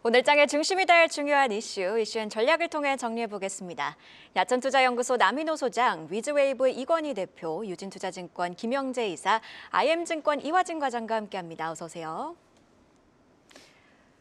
오늘 장의 중심이 될 중요한 이슈엔 전략을 통해 정리해보겠습니다. 야천투자연구소 남인호 소장, 위즈웨이브 이건희 대표, 유진투자증권 김영재 이사, IM증권 이화진 과장과 함께합니다. 어서 오세요.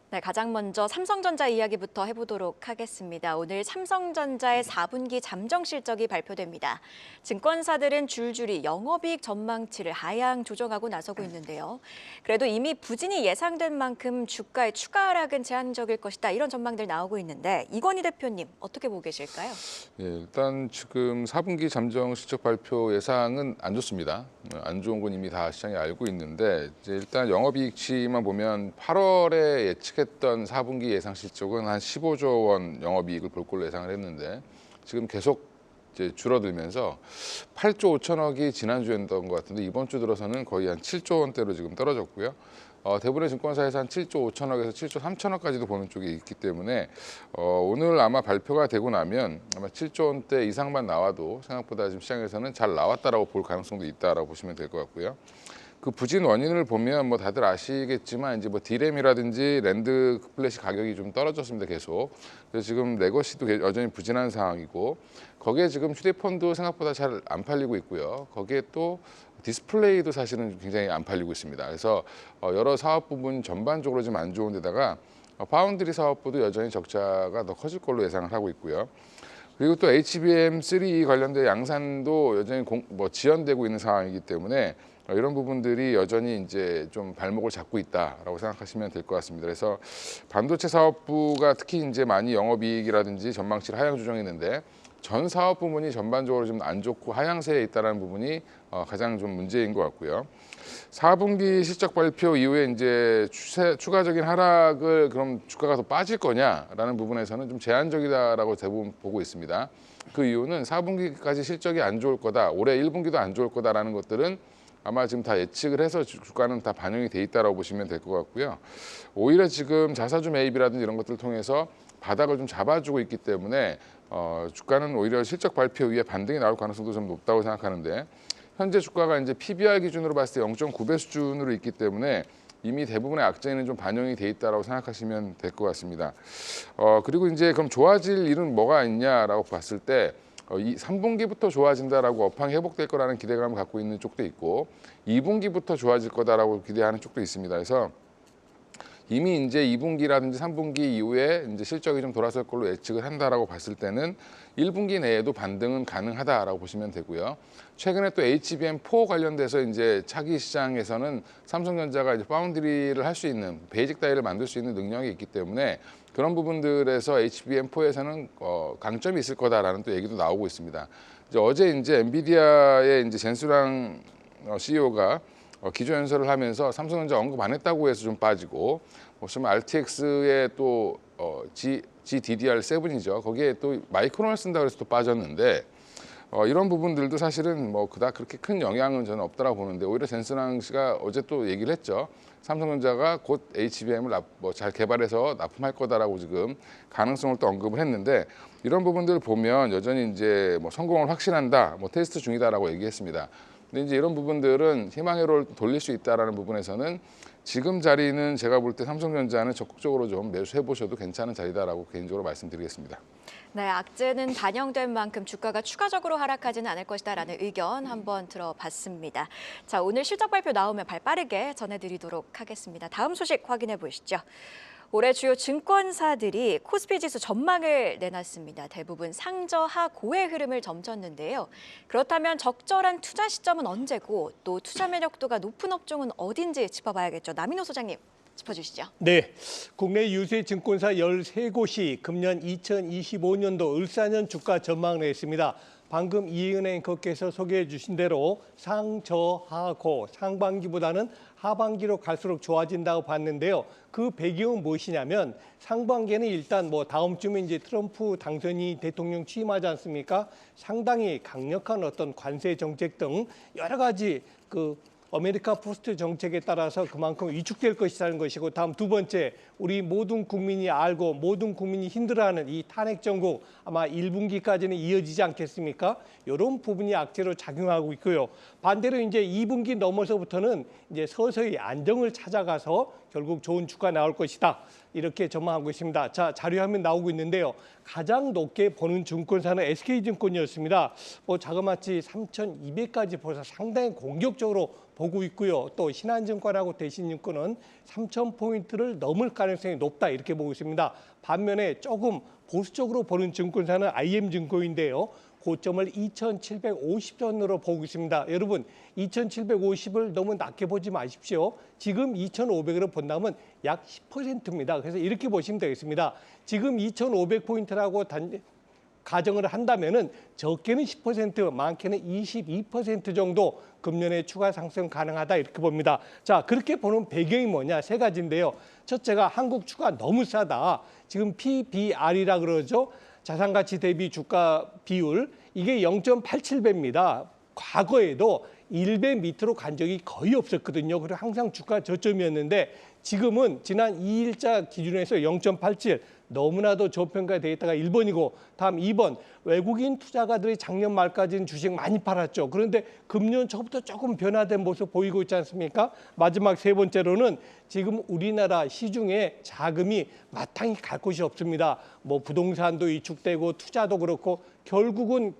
네, 가장 먼저 삼성전자 이야기부터 해보도록 하겠습니다. 오늘 삼성전자의 4분기 잠정 실적이 발표됩니다. 증권사들은 줄줄이 영업이익 전망치를 하향 조정하고 나서고 있는데요. 그래도 이미 부진이 예상된 만큼 주가의 추가 하락은 제한적일 것이다. 이런 전망들 나오고 있는데 이건희 대표님 어떻게 보고 계실까요? 예, 일단 지금 4분기 잠정 실적 발표 예상은 안 좋습니다. 안 좋은 건 이미 다 시장이 알고 있는데 이제 일단 영업이익치만 보면 8월에 예측했던 4분기 예상 실적은 한 15조 원 영업이익을 볼 걸로 예상을 했는데 지금 계속 이제 줄어들면서 8조 5천억이 지난주였던 것 같은데 이번 주 들어서는 거의 한 7조 원대로 지금 떨어졌고요. 대부분의 증권사에서 한 7조 5천억에서 7조 3천억까지도 보는 쪽이 있기 때문에 오늘 아마 발표가 되고 나면 아마 7조 원대 이상만 나와도 생각보다 지금 시장에서는 잘 나왔다라고 볼 가능성도 있다라고 보시면 될 것 같고요. 그 부진 원인을 보면 뭐 다들 아시겠지만 이제 뭐 디램이라든지 랜드 플래시 가격이 좀 떨어졌습니다 계속. 그래서 지금 레거시도 여전히 부진한 상황이고 거기에 지금 휴대폰도 생각보다 잘 안 팔리고 있고요. 거기에 또 디스플레이도 사실은 굉장히 안 팔리고 있습니다. 그래서 여러 사업 부분 전반적으로 좀 안 좋은 데다가 파운드리 사업부도 여전히 적자가 더 커질 걸로 예상을 하고 있고요. 그리고 또 HBM3 관련된 양산도 여전히 지연되고 있는 상황이기 때문에 이런 부분들이 여전히 이제 좀 발목을 잡고 있다라고 생각하시면 될 것 같습니다. 그래서 반도체 사업부가 특히 이제 많이 영업이익이라든지 전망치를 하향 조정했는데 전 사업 부문이 전반적으로 좀 안 좋고 하향세에 있다는 부분이 가장 좀 문제인 것 같고요. 4분기 실적 발표 이후에 이제 추가적인 하락을 그럼 주가가 더 빠질 거냐라는 부분에서는 좀 제한적이다라고 대부분 보고 있습니다. 그 이유는 4분기까지 실적이 안 좋을 거다, 올해 1분기도 안 좋을 거다라는 것들은 아마 지금 다 예측을 해서 주가는 다 반영이 돼 있다라고 보시면 될 것 같고요. 오히려 지금 자사주 매입이라든지 이런 것들을 통해서 바닥을 좀 잡아주고 있기 때문에 주가는 오히려 실적 발표 이후에 반등이 나올 가능성도 좀 높다고 생각하는데 현재 주가가 이제 PBR 기준으로 봤을 때 0.9배 수준으로 있기 때문에 이미 대부분의 악재는 좀 반영이 돼 있다라고 생각하시면 될 것 같습니다. 그리고 이제 그럼 좋아질 일은 뭐가 있냐라고 봤을 때 이 3분기부터 좋아진다라고 업황이 회복될 거라는 기대감을 갖고 있는 쪽도 있고 2분기부터 좋아질 거다라고 기대하는 쪽도 있습니다. 그래서 이미 이제 2분기라든지 3분기 이후에 이제 실적이 좀 돌아설 걸로 예측을 한다라고 봤을 때는 1분기 내에도 반등은 가능하다라고 보시면 되고요. 최근에 또 HBM4 관련돼서 이제 차기 시장에서는 삼성전자가 이제 파운드리를 할 수 있는 베이직 다이를 만들 수 있는 능력이 있기 때문에 그런 부분들에서 HBM4에서는 강점이 있을 거다라는 또 얘기도 나오고 있습니다. 어제 이제 엔비디아의 이제 젠수랑 CEO가 기조연설을 하면서 삼성전자 언급 안 했다고 해서 좀 빠지고, 보시면 RTX의 또 GDDR7이죠. 거기에 또 마이크론을 쓴다고 해서 또 빠졌는데 이런 부분들도 사실은 뭐 그닥 그렇게 큰 영향은 저는 없다라고 보는데 오히려 젠스랑 씨가 어제 또 얘기를 했죠. 삼성전자가 곧 HBM을 잘 개발해서 납품할 거다라고 지금 가능성을 또 언급을 했는데 이런 부분들을 보면 여전히 이제 뭐 성공을 확신한다, 뭐 테스트 중이다라고 얘기했습니다. 근데 이제 이런 부분들은 희망회로를 돌릴 수 있다라는 부분에서는 지금 자리는 제가 볼 때 삼성전자는 적극적으로 좀 매수해 보셔도 괜찮은 자리다라고 개인적으로 말씀드리겠습니다. 네, 악재는 반영된 만큼 주가가 추가적으로 하락하지는 않을 것이다라는 의견 한번 들어봤습니다. 자, 오늘 실적 발표 나오면 발빠르게 전해드리도록 하겠습니다. 다음 소식 확인해 보시죠. 올해 주요 증권사들이 코스피 지수 전망을 내놨습니다. 대부분 상저하 고의 흐름을 점쳤는데요. 그렇다면 적절한 투자 시점은 언제고 또 투자 매력도가 높은 업종은 어딘지 짚어봐야겠죠. 남인호 소장님 짚어주시죠. 네, 국내 유세 증권사 13곳이 금년 2025년도 을사년 주가 전망을 냈습니다. 방금 이은행 앵커께서 소개해 주신 대로 상저하고 상반기보다는 하반기로 갈수록 좋아진다고 봤는데요. 그 배경은 무엇이냐면 상반기에는 일단 뭐 다음 주면 이제 트럼프 당선이 대통령 취임하지 않습니까? 상당히 강력한 어떤 관세 정책 등 여러 가지 아메리카 포스트 정책에 따라서 그만큼 위축될 것이라는 것이고, 다음 두 번째, 우리 모든 국민이 알고 모든 국민이 힘들어하는 이 탄핵 정국 아마 1분기까지는 이어지지 않겠습니까? 이런 부분이 악재로 작용하고 있고요. 반대로 이제 2분기 넘어서부터는 이제 서서히 안정을 찾아가서 결국 좋은 주가 나올 것이다. 이렇게 전망하고 있습니다. 자, 자료화면 나오고 있는데요. 가장 높게 보는 증권사는 SK증권이었습니다. 뭐 자그마치 3,200까지 벌써 상당히 공격적으로 보고 있고요. 또 신한증권하고 대신증권은 3,000포인트를 넘을 가능성이 높다 이렇게 보고 있습니다. 반면에 조금 보수적으로 보는 증권사는 IM증권인데요. 고점을 2,750선으로 보고 있습니다. 여러분, 2,750을 너무 낮게 보지 마십시오. 지금 2,500으로 본다면 약 10%입니다. 그래서 이렇게 보시면 되겠습니다. 지금 2,500포인트라고 가정을 한다면은 적게는 10%, 많게는 22% 정도 금년에 추가 상승 가능하다 이렇게 봅니다. 자, 그렇게 보는 배경이 뭐냐? 세 가지인데요. 첫째가 한국 주가 너무 싸다. 지금 PBR이라 그러죠. 자산가치 대비 주가 비율, 이게 0.87배입니다. 과거에도 1배 밑으로 간 적이 거의 없었거든요. 그리고 항상 주가 저점이었는데 지금은 지난 2일자 기준에서 0.87, 너무나도 저평가되어 있다가 1번이고, 다음 2번, 외국인 투자가들이 작년 말까지는 주식 많이 팔았죠. 그런데 금년 초부터 조금 변화된 모습 보이고 있지 않습니까? 마지막 세 번째로는 지금 우리나라 시중에 자금이 마땅히 갈 곳이 없습니다. 뭐 부동산도 위축되고 투자도 그렇고 결국은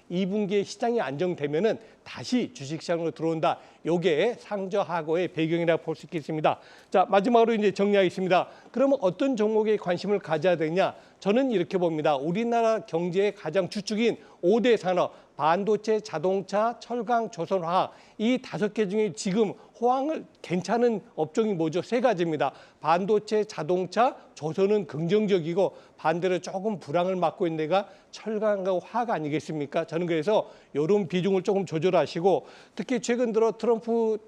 2분기에 시장이 안정되면은 다시 주식시장으로 들어온다. 요게 상저하고의 배경이라 볼 수 있겠습니다. 자, 마지막으로 이제 정리하겠습니다. 그러면 어떤 종목에 관심을 가져야 되냐? 저는 이렇게 봅니다. 우리나라 경제의 가장 주축인 5대 산업, 반도체, 자동차, 철강, 조선화학, 이 5개 중에 지금 호황을 괜찮은 업종이 뭐죠? 세 가지입니다. 반도체, 자동차, 조선은 긍정적이고 반대로 조금 불황을 맞고 있는 데가 철강과 화학 아니겠습니까? 저는 그래서 이런 비중을 조금 조절하시고, 특히 최근 들어 트럼프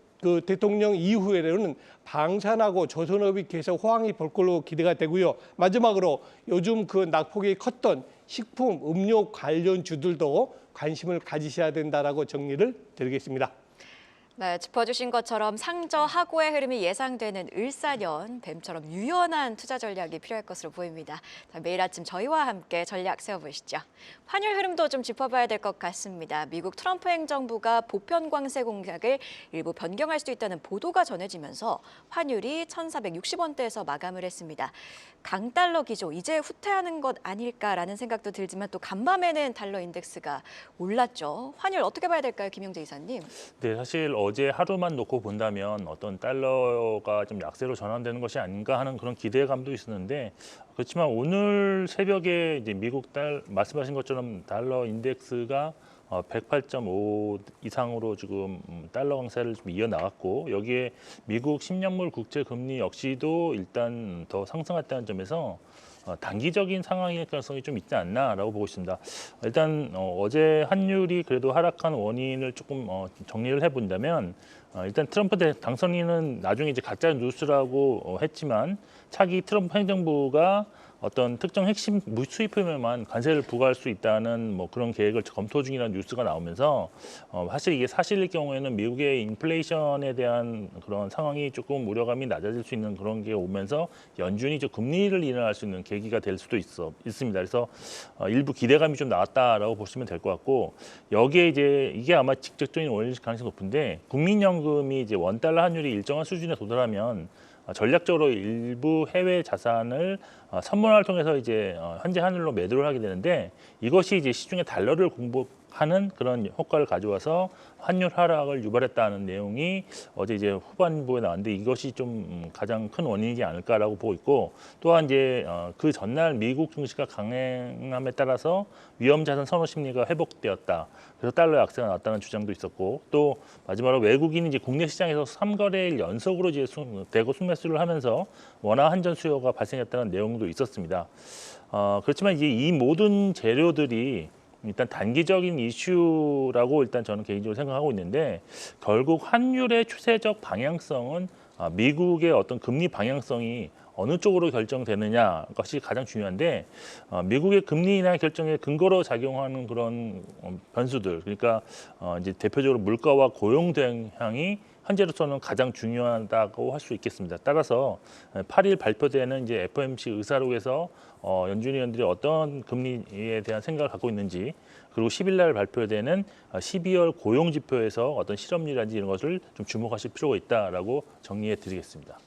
대통령 이후에는 방산하고 조선업이 계속 호황이 볼 걸로 기대가 되고요. 마지막으로 요즘 낙폭이 컸던 식품, 음료 관련 주들도 관심을 가지셔야 된다라고 정리를 드리겠습니다. 네, 짚어주신 것처럼 상저하고의 흐름이 예상되는 을사년, 뱀처럼 유연한 투자 전략이 필요할 것으로 보입니다. 자, 매일 아침 저희와 함께 전략 세워보시죠. 환율 흐름도 좀 짚어봐야 될 것 같습니다. 미국 트럼프 행정부가 보편 관세 공약을 일부 변경할 수 있다는 보도가 전해지면서 환율이 1,460원대에서 마감을 했습니다. 강달러 기조, 이제 후퇴하는 것 아닐까라는 생각도 들지만 또 간밤에는 달러 인덱스가 올랐죠. 환율 어떻게 봐야 될까요, 김용재 이사님? 네, 사실 어제 하루만 놓고 본다면 어떤 달러가 좀 약세로 전환되는 것이 아닌가 하는 그런 기대감도 있었는데, 그렇지만 오늘 새벽에 이제 미국 말씀하신 것처럼 달러 인덱스가 108.5 이상으로 지금 달러 강세를 좀 이어나갔고, 여기에 미국 10년물 국채 금리 역시도 일단 더 상승했다는 점에서 단기적인 상황의 가능성이 좀 있지 않나라고 보고 있습니다. 일단 어제 환율이 그래도 하락한 원인을 조금 정리를 해본다면, 일단 트럼프 당선인은 나중에 이제 가짜 뉴스라고 했지만 차기 트럼프 행정부가 어떤 특정 핵심 수입품에만 관세를 부과할 수 있다는 뭐 그런 계획을 검토 중이라는 뉴스가 나오면서 사실 이게 사실일 경우에는 미국의 인플레이션에 대한 그런 상황이 조금 우려감이 낮아질 수 있는 그런 게 오면서 연준이 좀 금리를 인하할 수 있는 계기가 될 수도 있습니다. 그래서 일부 기대감이 좀 나왔다라고 보시면 될 것 같고, 여기에 이제 이게 아마 직접적인 원인일 가능성이 높은데, 국민연금이 이제 원달러 환율이 일정한 수준에 도달하면 전략적으로 일부 해외 자산을 선물을 통해서 이제 현재 환율로 매도를 하게 되는데, 이것이 이제 시중에 달러를 공급하는 그런 효과를 가져와서 환율 하락을 유발했다는 내용이 어제 이제 후반부에 나왔는데, 이것이 좀 가장 큰 원인이지 않을까라고 보고 있고, 또한 이제 그 전날 미국 증시가 강행함에 따라서 위험자산 선호 심리가 회복되었다. 그래서 달러 약세가 나왔다는 주장도 있었고, 또 마지막으로 외국인이 이제 국내 시장에서 3거래일 연속으로 이제 대거 순매수를 하면서 원화 한전 수요가 발생했다는 내용도 있었습니다. 그렇지만 이제 이 모든 재료들이 일단 단기적인 이슈라고 일단 저는 개인적으로 생각하고 있는데, 결국 환율의 추세적 방향성은 미국의 어떤 금리 방향성이 어느 쪽으로 결정되느냐 것이 가장 중요한데, 미국의 금리 인하 결정에 근거로 작용하는 그런 변수들, 그러니까 이제 대표적으로 물가와 고용 동향이 현재로서는 가장 중요하다고 할 수 있겠습니다. 따라서 8일 발표되는 이제 FOMC 의사록에서 연준 위원들이 어떤 금리에 대한 생각을 갖고 있는지, 그리고 10일 날 발표되는 12월 고용 지표에서 어떤 실업률이라든지 이런 것을 좀 주목하실 필요가 있다라고 정리해 드리겠습니다.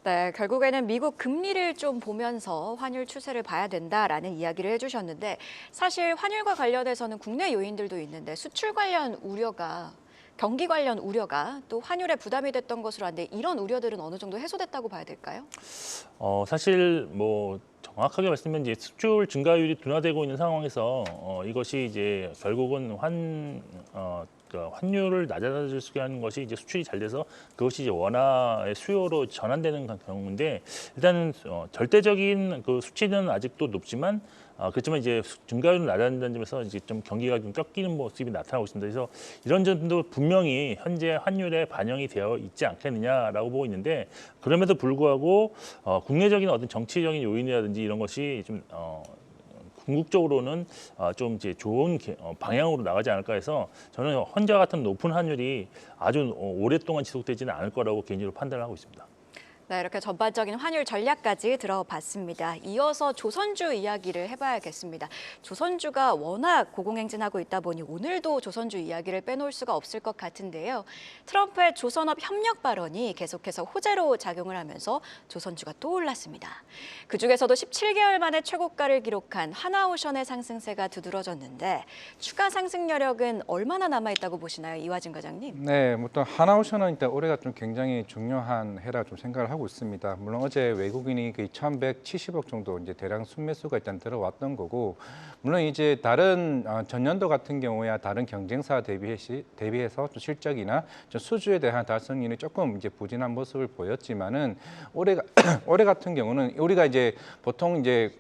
네, 결국에는 미국 금리를 좀 보면서 환율 추세를 봐야 된다라는 이야기를 해주셨는데 사실 환율과 관련해서는 국내 요인들도 있는데 수출 관련 우려가 경기 관련 우려가 또 환율에 부담이 됐던 것으로 아는데 이런 우려들은 어느 정도 해소됐다고 봐야 될까요? 사실 뭐 정확하게 말씀드리면 이제 수출 증가율이 둔화되고 있는 상황에서 이것이 이제 결국은 환율을 낮아질 수 있게 하는 것이 이제 수출이 잘 돼서 그것이 이제 원화의 수요로 전환되는 경우인데 일단은 절대적인 그 수치는 아직도 높지만 그렇지만 이제 증가율은 낮아진다는 점에서 이제 좀 경기가 좀 꺾이는 모습이 나타나고 있습니다. 그래서 이런 점도 분명히 현재 환율에 반영이 되어 있지 않겠느냐라고 보고 있는데 그럼에도 불구하고 국내적인 어떤 정치적인 요인이라든지 이런 것이 좀 궁극적으로는 좀 이제 좋은 방향으로 나가지 않을까 해서 저는 현재 같은 높은 환율이 아주 오랫동안 지속되지는 않을 거라고 개인적으로 판단을 하고 있습니다. 네, 이렇게 전반적인 환율 전략까지 들어봤습니다. 이어서 조선주 이야기를 해봐야겠습니다. 조선주가 워낙 고공행진하고 있다 보니 오늘도 조선주 이야기를 빼놓을 수가 없을 것 같은데요. 트럼프의 조선업 협력 발언이 계속해서 호재로 작용을 하면서 조선주가 또 올랐습니다. 그중에서도 17개월 만에 최고가를 기록한 하나오션의 상승세가 두드러졌는데 추가 상승 여력은 얼마나 남아있다고 보시나요, 이화진 과장님? 네, 또 하나오션은 일단 올해가 좀 굉장히 중요한 해라 좀 생각을 하고 있습니다. 물론 어제 외국인이 그 2,170억 정도 이제 대량 순매수가 일단 들어왔던 거고, 물론 이제 다른 전년도 같은 경우야 다른 경쟁사 대비해서 좀 실적이나 좀 수주에 대한 달성률이 조금 이제 부진한 모습을 보였지만은 올해 같은 경우는 우리가 이제 보통 이제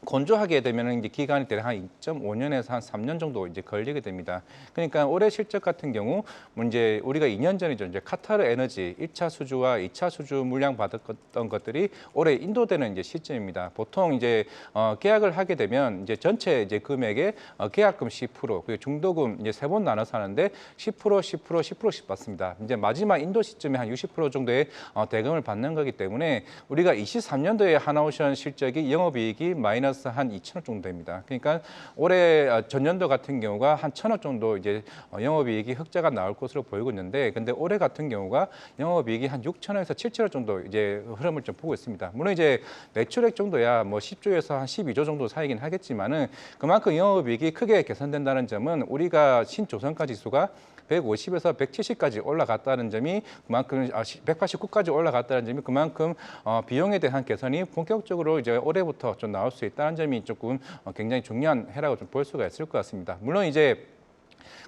건조하게 되면 이제 기간이 대략 한 2.5년에서 한 3년 정도 이제 걸리게 됩니다. 그러니까 올해 실적 같은 경우 이제 우리가 2년 전이죠. 이제 카타르 에너지 1차 수주와 2차 수주 물량 받았던 것들이 올해 인도되는 이제 시점입니다. 보통 이제 계약을 하게 되면 이제 전체 이제 금액의 계약금 10% 그리고 중도금 이제 세 번 나눠서 하는데 10%, 10%, 10%씩 받습니다. 이제 마지막 인도 시점에 한 60% 정도의 대금을 받는 거기 때문에 우리가 23년도에 하나오션 실적이 영업이익이 마이너스 한 2천억 정도 됩니다. 그러니까 올해 전년도 같은 경우가 한 1,000억 정도 이제 영업이익이 흑자가 나올 것으로 보이고 있는데, 근데 올해 같은 경우가 영업이익이 한 6천억에서 7천억 정도 이제 흐름을 좀 보고 있습니다. 물론 이제 매출액 정도야 뭐 10조에서 한 12조 정도 사이긴 하겠지만은 그만큼 영업이익이 크게 개선된다는 점은 우리가 신조선가 지수가 150에서 170까지 올라갔다는 점이 그만큼 189까지 올라갔다는 점이 그만큼 비용에 대한 개선이 본격적으로 이제 올해부터 좀 나올 수 있다는 점이 조금 굉장히 중요한 해라고 좀 볼 수가 있을 것 같습니다. 물론 이제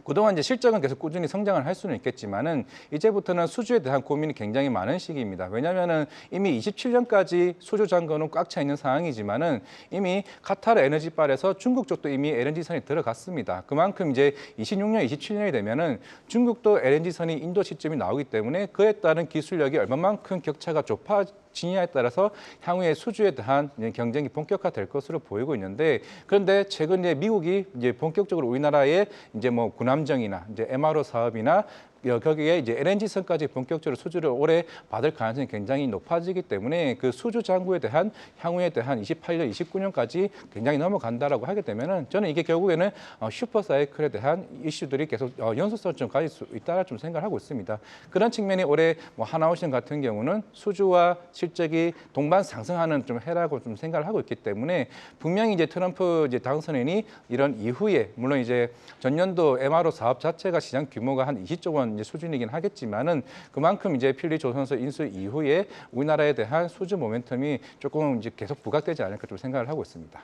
그동안 이제 실적은 계속 꾸준히 성장을 할 수는 있겠지만은 이제부터는 수주에 대한 고민이 굉장히 많은 시기입니다. 왜냐하면은 이미 27년까지 수주 잔고는 꽉 차 있는 상황이지만은 이미 카타르 에너지발에서 중국 쪽도 이미 LNG선이 들어갔습니다. 그만큼 이제 26년, 27년이 되면은 중국도 LNG선이 인도 시점이 나오기 때문에 그에 따른 기술력이 얼마만큼 격차가 좁아지냐에 따라서 향후에 수주에 대한 경쟁이 본격화될 것으로 보이고 있는데, 그런데 최근에 미국이 이제 본격적으로 우리나라에 이제 뭐 군함정이나 이제 MRO 사업이나 거기에 이제 LNG선까지 본격적으로 수주를 올해 받을 가능성이 굉장히 높아지기 때문에 그 수주 잔고에 대한 향후에 대한 28년, 29년까지 굉장히 넘어간다라고 하게 되면은 저는 이게 결국에는 슈퍼 사이클에 대한 이슈들이 계속 연속성을 좀 가질 수 있다라 좀 생각을 하고 있습니다. 그런 측면이 올해 뭐 하나오션 같은 경우는 수주와 실적이 동반 상승하는 좀 해라고 좀 생각을 하고 있기 때문에 분명히 이제 트럼프 이제 당선인이 이런 이후에 물론 이제 전년도 MRO 사업 자체가 시장 규모가 한 20조 원 이제 수준이긴 하겠지만은 그만큼 이제 필리 조선소 인수 이후에 우리나라에 대한 수주 모멘텀이 조금 이제 계속 부각되지 않을까 좀 생각을 하고 있습니다.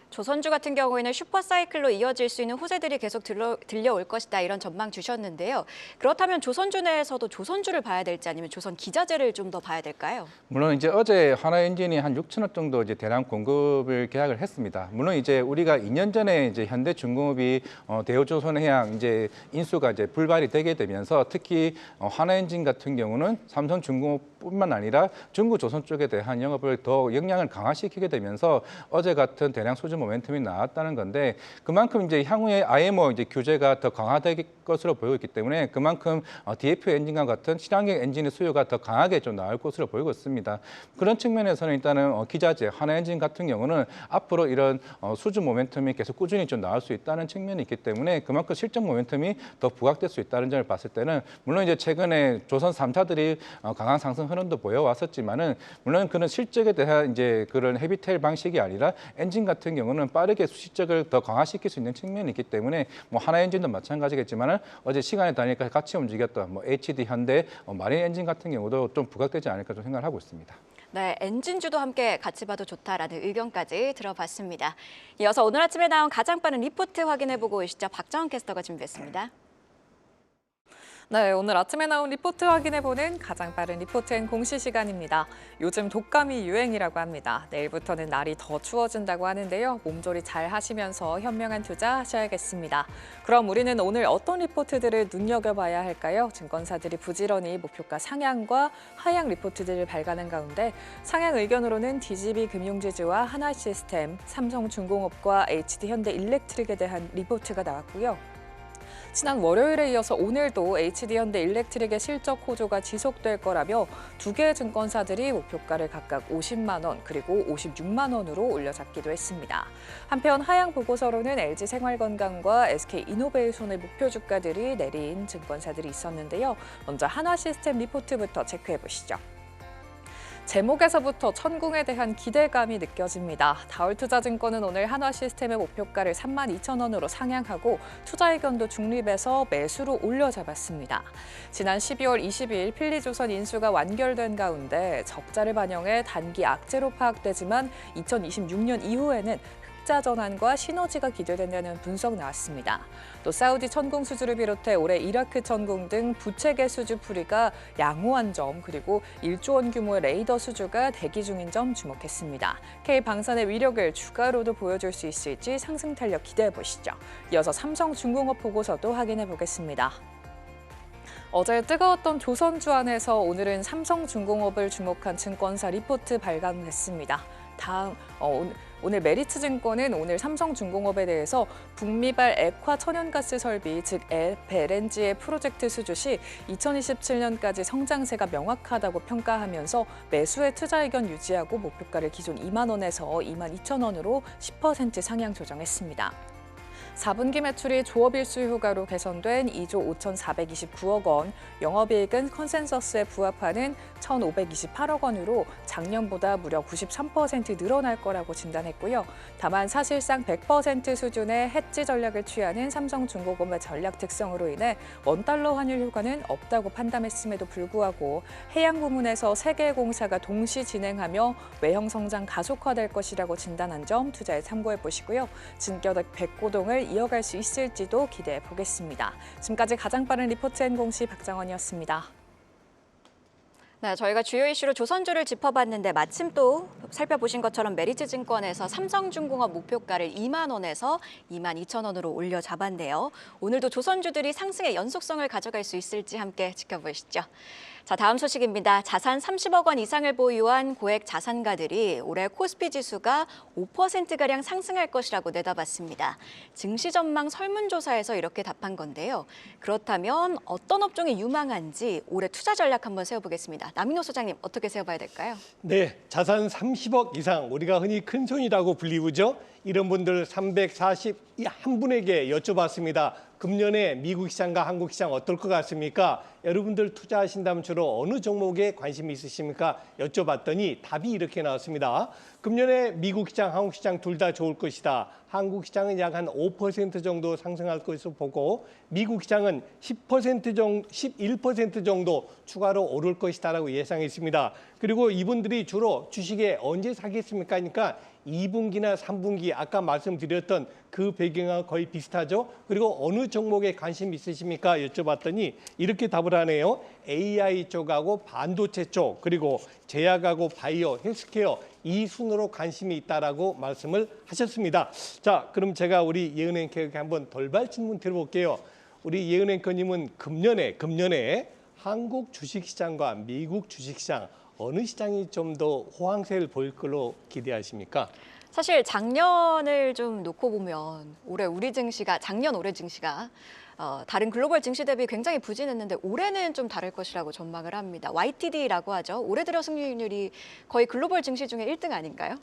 조선주 같은 경우에는 슈퍼사이클로 이어질 수 있는 호재들이 계속 들려올 것이다 이런 전망 주셨는데요. 그렇다면 조선주 내에서도 조선주를 봐야 될지 아니면 조선 기자재를 좀 더 봐야 될까요? 물론 이제 어제 하나엔진이 한 6천억 정도 이제 대량 공급을 계약을 했습니다. 물론 이제 우리가 2년 전에 이제 현대중공업이 대우조선해양 이제 인수가 이제 불발이 되게 되면서 특히 하나엔진 같은 경우는 삼성중공업 뿐만 아니라 중국 조선 쪽에 대한 영업을 더 역량을 강화시키게 되면서 어제 같은 대량 수주 모멘텀이 나왔다는 건데 그만큼 이제 향후에 IMO 이제 규제가 더 강화될 것으로 보이고 있기 때문에 그만큼 DFU 엔진과 같은 친환경 엔진의 수요가 더 강하게 좀 나올 것으로 보이고 있습니다. 그런 측면에서는 일단은 기자재, 하나엔진 같은 경우는 앞으로 이런 수주 모멘텀이 계속 꾸준히 좀 나올 수 있다는 측면이 있기 때문에 그만큼 실적 모멘텀이 더 부각될 수 있다는 점을 봤을 때는 물론 이제 최근에 조선 3사들이 강한 상승 흐름도 보여왔었지만은 물론 그런 실적에 대한 이제 그런 헤비테일 방식이 아니라 엔진 같은 경우는 빠르게 실적을 더 강화시킬 수 있는 측면이 있기 때문에 뭐 하나엔진도 마찬가지겠지만은 어제 시간에 다니까 같이 움직였던 뭐 HD 현대, 마린 엔진 같은 경우도 좀 부각되지 않을까 좀 생각을 하고 있습니다. 네, 엔진주도 함께 같이 봐도 좋다라는 의견까지 들어봤습니다. 이어서 오늘 아침에 나온 가장 빠른 리포트 확인해보고 오시죠. 박정원 캐스터가 준비했습니다. 네, 오늘 아침에 나온 리포트 확인해보는 가장 빠른 리포트앤 공시 시간입니다. 요즘 독감이 유행이라고 합니다. 내일부터는 날이 더 추워진다고 하는데요. 몸조리 잘 하시면서 현명한 투자 하셔야겠습니다. 그럼 우리는 오늘 어떤 리포트들을 눈여겨봐야 할까요? 증권사들이 부지런히 목표가 상향과 하향 리포트들을 발간한 가운데 상향 의견으로는 DGB 금융지주와 하나시스템, 삼성중공업과 HD현대일렉트릭에 대한 리포트가 나왔고요. 지난 월요일에 이어서 오늘도 HD현대일렉트릭의 실적 호조가 지속될 거라며 두 개의 증권사들이 목표가를 각각 50만 원 그리고 56만 원으로 올려잡기도 했습니다. 한편 하향 보고서로는 LG생활건강과 SK이노베이션의 목표 주가들이 내린 증권사들이 있었는데요. 먼저 하나시스템 리포트부터 체크해 보시죠. 제목에서부터 천궁에 대한 기대감이 느껴집니다. 다울투자증권은 오늘 한화시스템의 목표가를 32,000원으로 상향하고 투자 의견도 중립해서 매수로 올려잡았습니다. 지난 12월 22일 필리조선 인수가 완결된 가운데 적자를 반영해 단기 악재로 파악되지만 2026년 이후에는 흑자 전환과 시너지가 기대된다는 분석 나왔습니다. 또 사우디 천궁 수주를 비롯해 올해 이라크 천궁 등 부채계 수주 풀이가 양호한 점 그리고 1조 원 규모의 레이더 수주가 대기 중인 점 주목했습니다. K방산의 위력을 추가로도 보여줄 수 있을지 상승 탄력 기대해 보시죠. 이어서 삼성중공업 보고서도 확인해 보겠습니다. 어제 뜨거웠던 조선주안에서 오늘은 삼성중공업을 주목한 증권사 리포트 발간했습니다. 오늘 메리츠증권은 오늘 삼성중공업에 대해서 북미발 액화 천연가스 설비, 즉 LNG의 프로젝트 수주 시 2027년까지 성장세가 명확하다고 평가하면서 매수의 투자 의견 유지하고 목표가를 기존 2만 원에서 2만 2천 원으로 10% 상향 조정했습니다. 4분기 매출이 조업일수 효과로 개선된 2조 5,429억 원, 영업이익은 컨센서스에 부합하는 1,528억 원으로 작년보다 무려 93% 늘어날 거라고 진단했고요. 다만 사실상 100% 수준의 해지 전략을 취하는 삼성중공업의 전략 특성으로 인해 원달러 환율 효과는 없다고 판단했음에도 불구하고 해양 부문에서 3개의 공사가 동시 진행하며 외형 성장 가속화될 것이라고 진단한 점 투자에 참고해 보시고요. 진격의 백고동을 이어갈 수 있을지도 기대해 보겠습니다. 지금까지 가장 빠른 리포트앤공시 박정원이었습니다. 네, 저희가 주요 이슈로 조선주를 짚어봤는데 마침 또 살펴보신 것처럼 메리츠증권에서 삼성중공업 목표가를 2만 원에서 2만 2천 원으로 올려 잡았네요. 오늘도 조선주들이 상승의 연속성을 가져갈 수 있을지 함께 지켜보시죠. 자, 다음 소식입니다. 자산 30억 원 이상을 보유한 고액 자산가들이 올해 코스피 지수가 5%가량 상승할 것이라고 내다봤습니다. 증시 전망 설문조사에서 이렇게 답한 건데요. 그렇다면 어떤 업종이 유망한지 올해 투자 전략 한번 세워보겠습니다. 남인호 소장님, 어떻게 세워봐야 될까요? 네, 자산 30억 이상, 우리가 흔히 큰손이라고 불리우죠. 이런 분들 341분에게 여쭤봤습니다. 금년에 미국 시장과 한국 시장 어떨 것 같습니까? 여러분들 투자하신다면 주로 어느 종목에 관심이 있으십니까? 여쭤봤더니 답이 이렇게 나왔습니다. 금년에 미국 시장, 한국 시장 둘 다 좋을 것이다. 한국 시장은 약 한 5% 정도 상승할 것으로 보고 미국 시장은 11% 정도 추가로 오를 것이다라고 예상했습니다. 그리고 이분들이 주로 주식에 언제 사겠습니까? 그러니까 2분기나 3분기 아까 말씀드렸던 그 배경과 거의 비슷하죠. 그리고 어느 종목에 관심 있으십니까? 여쭤봤더니 이렇게 답을 하네요. AI 쪽하고 반도체 쪽 그리고 제약하고 바이오, 헬스케어 이 순으로 관심이 있다라고 말씀을 하셨습니다. 자, 그럼 제가 우리 예은 앵커에게 한번 돌발 질문 드려볼게요. 우리 예은 앵커님은 금년에 한국 주식시장과 미국 주식시장 어느 시장이 좀 더 호황세를 보일 걸로 기대하십니까? 사실 작년을 좀 놓고 보면 작년 올해 증시가 다른 글로벌 증시 대비 굉장히 부진했는데 올해는 좀 다를 것이라고 전망을 합니다. YTD라고 하죠. 올해 들어 승률이 거의 글로벌 증시 중에 1등 아닌가요?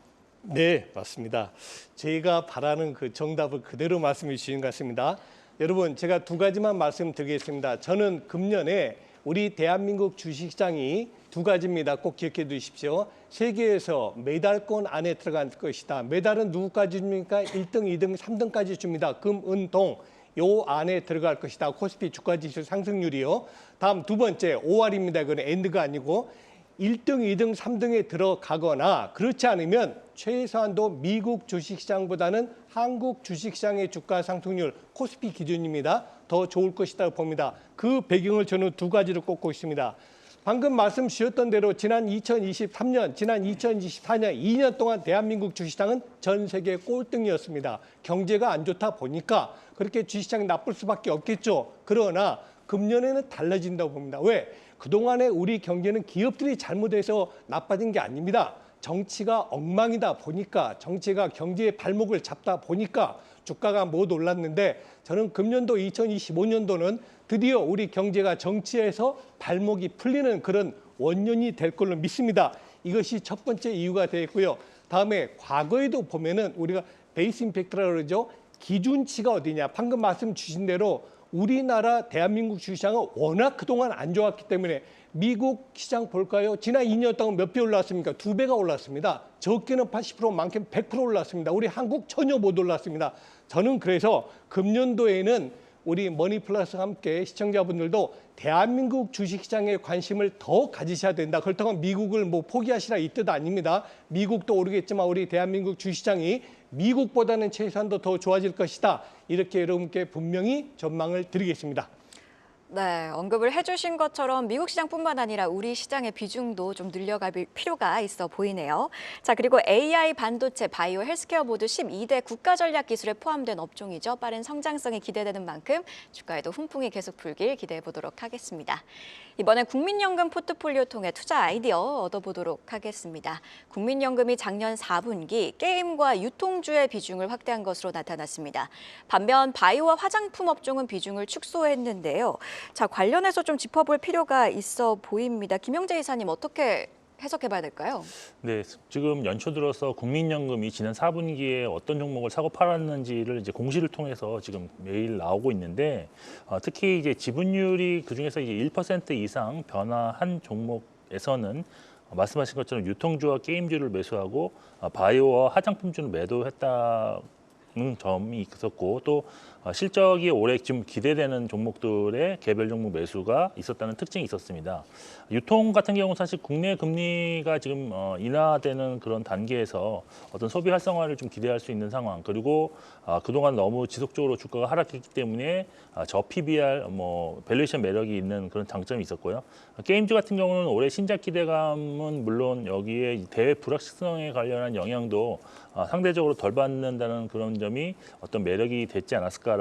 네, 맞습니다. 저희가 바라는 그 정답을 그대로 말씀해 주신 것 같습니다. 여러분, 제가 두 가지만 말씀드리겠습니다. 저는 금년에 우리 대한민국 주식시장이 두 가지입니다. 꼭 기억해 두십시오. 세계에서 메달권 안에 들어갈 것이다. 메달은 누구까지 줍니까? 1등, 2등, 3등까지 줍니다. 금, 은, 동. 요 안에 들어갈 것이다. 코스피 주가지수 상승률이요. 다음 두 번째, 5월입니다. 이건 엔드가 아니고 1등, 2등, 3등에 들어가거나 그렇지 않으면 최소한도 미국 주식시장보다는 한국 주식시장의 주가 상승률 코스피 기준입니다. 더 좋을 것이다 봅니다. 그 배경을 저는 두 가지로 꼽고 있습니다. 방금 말씀 주셨던 대로 지난 2023년, 지난 2024년 2년 동안 대한민국 주식시장은 전 세계 꼴등이었습니다. 경제가 안 좋다 보니까 그렇게 주식시장이 나쁠 수밖에 없겠죠. 그러나 금년에는 달라진다고 봅니다. 왜? 그동안에 우리 경제는 기업들이 잘못해서 나빠진 게 아닙니다. 정치가 엉망이다 보니까 정치가 경제의 발목을 잡다 보니까 주가가 못 올랐는데 저는 금년도 2025년도는 드디어 우리 경제가 정치에서 발목이 풀리는 그런 원년이 될 걸로 믿습니다. 이것이 첫 번째 이유가 되겠고요. 다음에 과거에도 보면은 우리가 베이스 임팩트라고 그러죠. 기준치가 어디냐. 방금 말씀 주신 대로 우리나라 대한민국 주식시장은 워낙 그동안 안 좋았기 때문에 미국 시장 볼까요? 지난 2년 동안 몇 배 올랐습니까? 2배가 올랐습니다. 적게는 80%, 많게는 100% 올랐습니다. 우리 한국 전혀 못 올랐습니다. 저는 그래서 금년도에는 우리 머니플러스와 함께 시청자분들도 대한민국 주식시장에 관심을 더 가지셔야 된다. 그렇다고 미국을 뭐 포기하시라 이 뜻 아닙니다. 미국도 오르겠지만 우리 대한민국 주식시장이 미국보다는 최소한도 더 좋아질 것이다. 이렇게 여러분께 분명히 전망을 드리겠습니다. 네, 언급을 해주신 것처럼 미국 시장뿐만 아니라 우리 시장의 비중도 좀 늘려갈 필요가 있어 보이네요. 자, 그리고 AI, 반도체, 바이오, 헬스케어 모두 12대 국가 전략 기술에 포함된 업종이죠. 빠른 성장성이 기대되는 만큼 주가에도 훈풍이 계속 불길 기대해 보도록 하겠습니다. 이번엔 국민연금 포트폴리오 통해 투자 아이디어 얻어보도록 하겠습니다. 국민연금이 작년 4분기 게임과 유통주의 비중을 확대한 것으로 나타났습니다. 반면 바이오와 화장품 업종은 비중을 축소했는데요. 자, 관련해서 좀 짚어볼 필요가 있어 보입니다. 김영재 이사님 어떻게 해석해봐야 될까요? 네, 지금 연초 들어서 국민연금이 지난 4분기에 어떤 종목을 사고 팔았는지를 이제 공시를 통해서 지금 매일 나오고 있는데 특히 이제 지분율이 그중에서 이제 1% 이상 변화한 종목에서는 말씀하신 것처럼 유통주와 게임주를 매수하고 바이오와 화장품주를 매도했다는 점이 있었고 또 실적이 올해 좀 기대되는 종목들의 개별 종목 매수가 있었다는 특징이 있었습니다. 유통 같은 경우 사실 국내 금리가 지금 인하되는 그런 단계에서 어떤 소비 활성화를 좀 기대할 수 있는 상황 그리고 그동안 너무 지속적으로 주가가 하락했기 때문에 저 PBR 밸류에이션 매력이 있는 그런 장점이 있었고요. 게임주 같은 경우는 올해 신작 기대감은 물론 여기에 대외 불확실성에 관련한 영향도 상대적으로 덜 받는다는 그런 점이 어떤 매력이 됐지 않았을까라고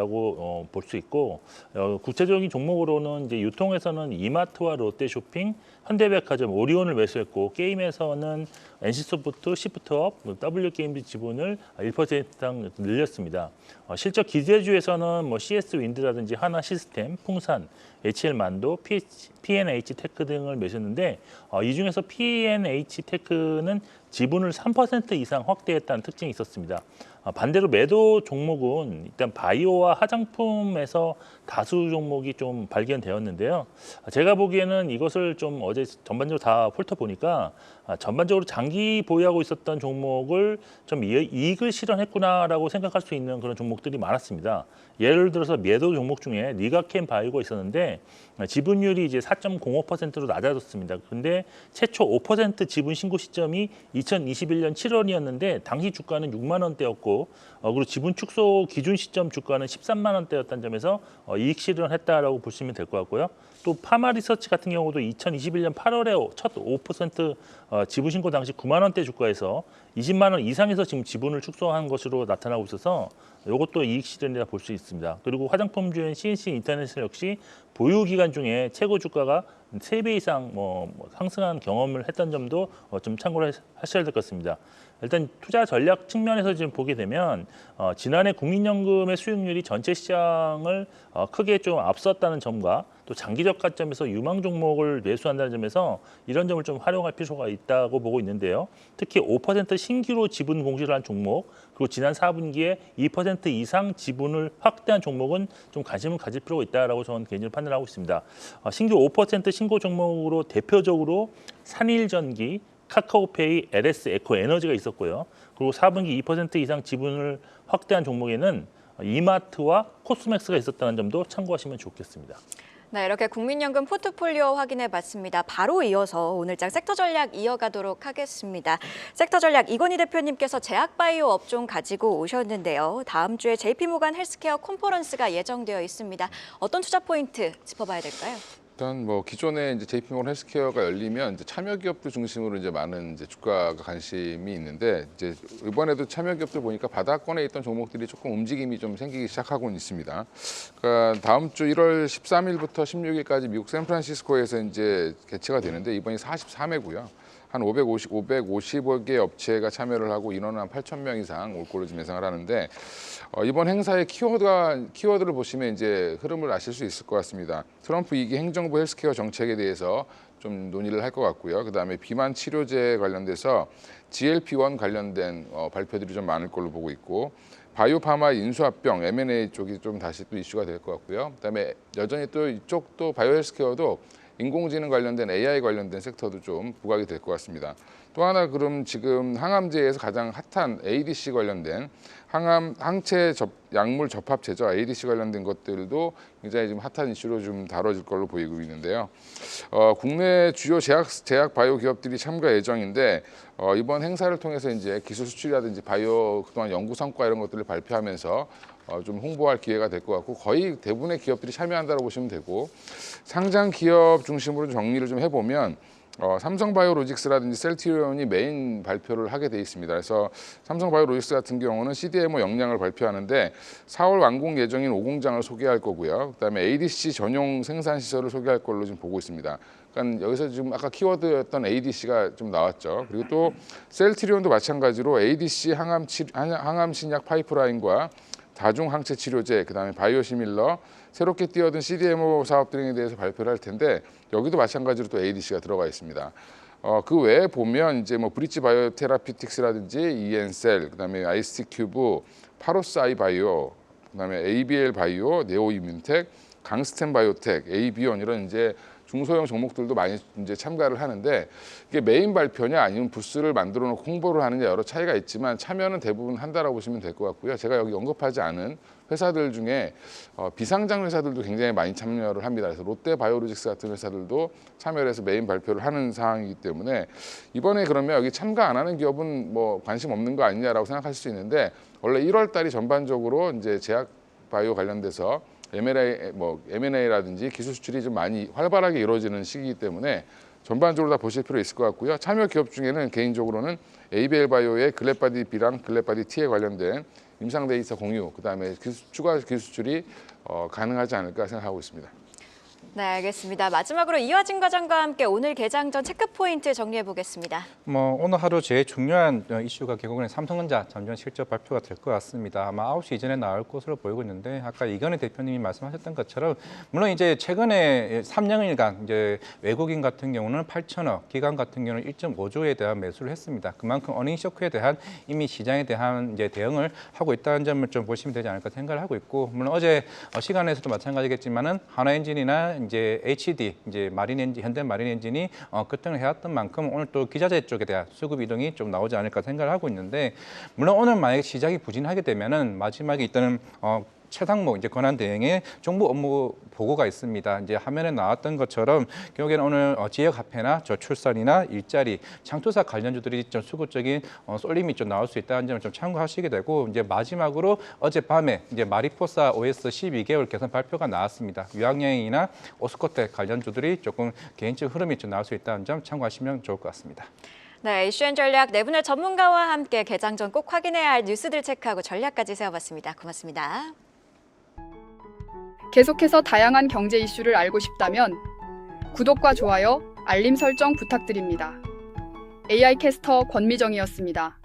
볼 수 있고 구체적인 종목으로는 이제 유통에서는 이마트와 롯데쇼핑, 현대백화점, 오리온을 매수했고 게임에서는 NC소프트, 시프트업, W게임즈 지분을 1% 이상 늘렸습니다. 실적 기대주에서는 CS 윈드라든지 하나시스템, 풍산, HL만도, P&H 테크 등을 매수했는데 이 중에서 P&H 테크는 지분을 3% 이상 확대했다는 특징이 있었습니다. 반대로 매도 종목은 일단 바이오와 화장품에서 다수 종목이 좀 발견되었는데요. 제가 보기에는 이것을 좀 어제 전반적으로 다 훑어보니까 전반적으로 장기 보유하고 있었던 종목을 좀 이익을 실현했구나라고 생각할 수 있는 그런 종목들이 많았습니다. 예를 들어서 매도 종목 중에 리가켄 바이오가 있었는데 지분율이 이제 4.05%로 낮아졌습니다. 근데 최초 5% 지분 신고 시점이 2021년 7월이었는데 당시 주가는 6만 원대였고 있고 그리고 지분 축소 기준 시점 주가는 13만 원대였다는 점에서 이익 실현했다라고 보시면 될 것 같고요. 또 파마리서치 같은 경우도 2021년 8월에 첫 5% 지분 신고 당시 9만 원대 주가에서 20만 원 이상에서 지금 지분을 축소한 것으로 나타나고 있어서 이것도 이익 실현이라 볼 수 있습니다. 그리고 화장품주인 CNC 인터내셔널 역시 보유 기간 중에 최고 주가가 3배 이상 상승한 경험을 했던 점도 좀 참고를 하셔야 될 것 같습니다. 일단 투자 전략 측면에서 지금 보게 되면 지난해 국민연금의 수익률이 전체 시장을 크게 좀 앞섰다는 점과 또 장기적 관점에서 유망 종목을 매수한다는 점에서 이런 점을 좀 활용할 필요가 있다고 보고 있는데요. 특히 5% 신규로 지분 공시를 한 종목, 그리고 지난 4분기에 2% 이상 지분을 확대한 종목은 좀 관심을 가질 필요가 있다라고 저는 개인적으로 판단하고 있습니다. 신규 5% 신고 종목으로 대표적으로 산일전기, 카카오페이, LS 에코에너지가 있었고요. 그리고 4분기 2% 이상 지분을 확대한 종목에는 이마트와 코스맥스가 있었다는 점도 참고하시면 좋겠습니다. 네, 이렇게 국민연금 포트폴리오 확인해 봤습니다. 바로 이어서 오늘장 섹터 전략 이어가도록 하겠습니다. 섹터 전략 이건희 대표님께서 제약바이오 업종 가지고 오셨는데요. 다음 주에 JP모간 헬스케어 컨퍼런스가 예정되어 있습니다. 어떤 투자 포인트 짚어봐야 될까요? 일단 기존에 이제 JP모건 헬스케어가 열리면 이제 참여 기업들 중심으로 이제 많은 이제 주가가 관심이 있는데 이제 이번에도 참여 기업들 보니까 바닥권에 있던 종목들이 조금 움직임이 좀 생기기 시작하고는 있습니다. 그러니까 다음 주 1월 13일부터 16일까지 미국 샌프란시스코에서 이제 개최가 되는데 이번이 43회고요. 한 550개 업체가 참여를 하고 인원은 한 8,000명 이상 올 걸로 지금 예상을 하는데 이번 행사의 키워드를 보시면 이제 흐름을 아실 수 있을 것 같습니다. 트럼프 2기 행정부 헬스케어 정책에 대해서 좀 논의를 할 것 같고요. 그다음에 비만 치료제 관련돼서 GLP-1 관련된 발표들이 좀 많을 걸로 보고 있고 바이오파마 인수합병 M&A 쪽이 좀 다시 또 이슈가 될 것 같고요. 그다음에 여전히 또 이쪽도 바이오 헬스케어도 인공지능 관련된 AI 관련된 섹터도 좀 부각이 될 것 같습니다. 또 하나 그럼 지금 항암제에서 가장 핫한 ADC 관련된 항체 약물 접합 제조 ADC 관련된 것들도 굉장히 지금 핫한 이슈로 좀 다뤄질 걸로 보이고 있는데요. 국내 주요 제약 바이오 기업들이 참가 예정인데 이번 행사를 통해서 이제 기술 수출이라든지 바이오 그동안 연구 성과 이런 것들을 발표하면서 좀 홍보할 기회가 될 것 같고 거의 대부분의 기업들이 참여한다고 보시면 되고 상장 기업 중심으로 정리를 좀 해보면 삼성바이오로직스라든지 셀트리온이 메인 발표를 하게 돼 있습니다. 그래서 삼성바이오로직스 같은 경우는 CDMO 역량을 발표하는데 4월 완공 예정인 5공장을 소개할 거고요. 그다음에 ADC 전용 생산 시설을 소개할 걸로 지금 보고 있습니다. 그러니까 여기서 지금 아까 키워드였던 ADC가 좀 나왔죠. 그리고 또 셀트리온도 마찬가지로 ADC 항암 신약 파이프라인과 다중 항체 치료제, 그다음에 바이오시밀러, 새롭게 뛰어든 CDMO 사업 등에 대해서 발표를 할 텐데 여기도 마찬가지로 또 ADC가 들어가 있습니다. 그 외에 보면 이제 브릿지 바이오테라피틱스라든지 이엔셀, 그다음에 아이스티큐브, 파로스 아이바이오, 그다음에 ABL 바이오, 네오이뮨텍, 강스텐 바이오텍, 에이비온 이런 이제 중소형 종목들도 많이 이제 참가를 하는데 이게 메인 발표냐 아니면 부스를 만들어 놓고 홍보를 하느냐 여러 차이가 있지만 참여는 대부분 한다라고 보시면 될 것 같고요. 제가 여기 언급하지 않은 회사들 중에 비상장 회사들도 굉장히 많이 참여를 합니다. 그래서 롯데바이오로직스 같은 회사들도 참여를 해서 메인 발표를 하는 상황이기 때문에 이번에 그러면 여기 참가 안 하는 기업은 관심 없는 거 아니냐라고 생각하실 수 있는데 원래 1월 달이 전반적으로 이제 제약 바이오 관련돼서 M&A라든지 기술 수출이 좀 많이 활발하게 이루어지는 시기이기 때문에 전반적으로 다 보실 필요 있을 것 같고요. 참여 기업 중에는 개인적으로는 ABL 바이오의 글래바디 B랑 글래바디 T에 관련된 임상 데이터 공유, 그다음에 추가 기술 수출이 가능하지 않을까 생각하고 있습니다. 네, 알겠습니다. 마지막으로 이화진 과장과 함께 오늘 개장 전 체크 포인트 정리해 보겠습니다. 오늘 하루 제일 중요한 이슈가 결국은 삼성전자 잠정 실적 발표가 될 것 같습니다. 아마 9시 이전에 나올 것으로 보이고 있는데 아까 이건희 대표님이 말씀하셨던 것처럼 물론 이제 최근에 3년일간 이제 외국인 같은 경우는 8천억, 기관 같은 경우는 1.5조에 대한 매수를 했습니다. 그만큼 어닝 쇼크에 대한 이미 시장에 대한 이제 대응을 하고 있다는 점을 좀 보시면 되지 않을까 생각을 하고 있고 물론 어제 시간에서도 마찬가지겠지만은 하나엔진이나 이제 HD, 이제 현대 마린엔진이 급등을 해왔던 만큼 오늘 또 기자재 쪽에 대한 수급 이동이 좀 나오지 않을까 생각을 하고 있는데 물론 오늘 만약에 시장이 부진하게 되면은 마지막에 일단은 최상목 이제 권한 대행의 정부 업무 보고가 있습니다. 이제 화면에 나왔던 것처럼 결국에는 오늘 지역 화폐나 저출산이나 일자리, 창투사 관련주들이 좀 수급적인 쏠림이 좀 나올 수 있다는 점을 좀 참고하시게 되고 이제 마지막으로 어젯밤에 이제 마리포사 OS 12개월 개선 발표가 나왔습니다. 유황여행이나 오스코텍 관련주들이 조금 개인적 흐름이 좀 나올 수 있다는 점 참고하시면 좋을 것 같습니다. 네, 이슈앤전략 네 분의 전문가와 함께 개장 전 꼭 확인해야 할 뉴스들 체크하고 전략까지 세워봤습니다. 고맙습니다. 계속해서 다양한 경제 이슈를 알고 싶다면 구독과 좋아요, 알림 설정 부탁드립니다. AI 캐스터 권미정이었습니다.